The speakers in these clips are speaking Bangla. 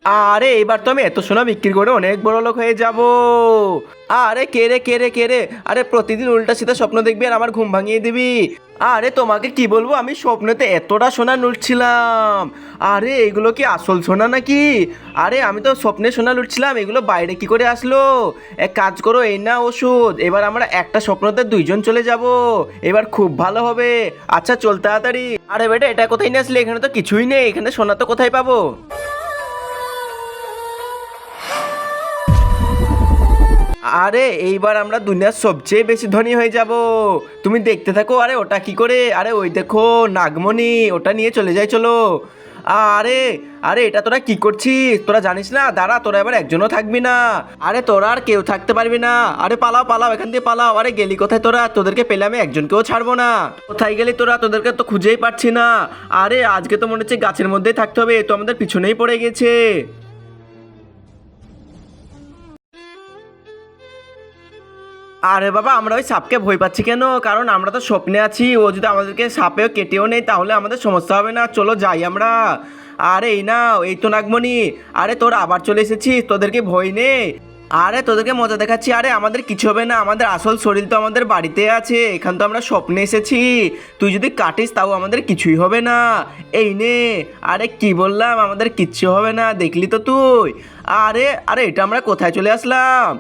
আরে এবার তো আমি এত সোনা বিক্রি করে অনেক বড় লোক হয়ে যাব। আরে কে রে কে রে কে রে? আরে প্রতিদিন উল্টা সিধা স্বপ্ন দেখবি আর আমার ঘুম ভাঙিয়ে দিবি। আরে তোমাকে কি বলবো, আমি স্বপ্নেতে এতটা সোনা লুটছিলাম। আরে এগুলো কি আসল সোনা নাকি? আরে আমি তো স্বপ্নে সোনা লুটছিলাম, এগুলো বাইরে কি করে আসলো? এক কাজ করো, এই না ওষুধ, এবার আমরা একটা স্বপ্নতে দুইজন চলে যাব। এবার খুব ভালো হবে। আচ্ছা চল তাড়াতাড়ি। আরে বেটা, এটা কোথায় নিয়ে আসলে? এখানে তো কিছুই নেই, এখানে সোনা তো কোথায় পাবো? আরে এইবার আমরা দুনিয়ার সবচেয়ে বেশি ধনী হয়ে যাব। তুমি দেখতে থাকো। আরে ওটা কি করে? আরে ওই দেখো নাগমণি, ওটা নিয়ে চলে যাই চলো। আরে আরে এটা তোরা কি করছিস? তোরা জানিস না, দাঁড়া, তোরা এবার একজনও থাকবি না। আরে তোরা আর কেউ থাকতে পারবি না। আরে পালাও পালাও, এখান দিয়ে পালাও। আরে গেলি কোথায় তোরা? তোদেরকে পেলে আমি একজনকেও ছাড়বো না। কোথায় গেলি তোরা? তোদেরকে তো খুঁজেই পাচ্ছি না। আরে আজকে তো মনে হচ্ছে গাছের মধ্যেই থাকতে হবে, এ তো আমাদের পিছনেই পড়ে গেছে। আরে বাবা, আমরা ওই সাপকে ভয় পাচ্ছি কেন? কারণ আমরা তো স্বপ্নে আছি, ও যদি আমাদেরকে সাপেও কেটেও নেই তাহলে আমাদের সমস্যা হবে না। চলো যাই আমরা। আরে এই না, এই তো নাগমণি। আরে তোরা আবার চলে এসেছিস, তোদেরকে ভয় নেই? আরে তোদেরকে মজা দেখাচ্ছি। আরে আমাদের কিছু হবে না, আমাদের আসল শরীর তো আমাদের বাড়িতে আছে, এখান তো আমরা স্বপ্নে এসেছি। তুই যদি কাটিস তাও আমাদের কিছুই হবে না। এই নে। আরে কি বললাম, আমাদের কিচ্ছু হবে না, দেখলি তো তুই। আরে আরে এটা আমরা কোথায় চলে আসলাম?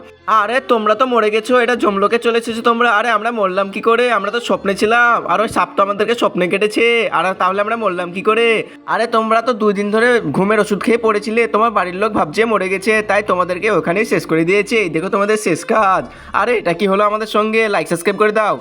আরে তোমরা তো মরে গেছো, এটা জমলোকে চলে এসেছো তোমরা। আরে আমরা মরলাম কি করে? আমরা তো স্বপ্নে ছিলাম, আর ওই সাপ তো আমাদেরকে স্বপ্নে কেটেছে। আর তাহলে আমরা মরলাম কি করে? আরে তোমরা তো 2 দিন ধরে ঘুমের ওষুধ খেয়ে পড়েছিলে, তোমার বাড়ির লোক ভাবছে মরে গেছে, তাই তোমাদেরকে ওখানেই শেষ করে দিয়েছে। এই দেখো তোমাদের শেষ কাজ। আরে এটা কি হলো আমাদের সঙ্গে? লাইক সাবস্ক্রাইব করে দাও।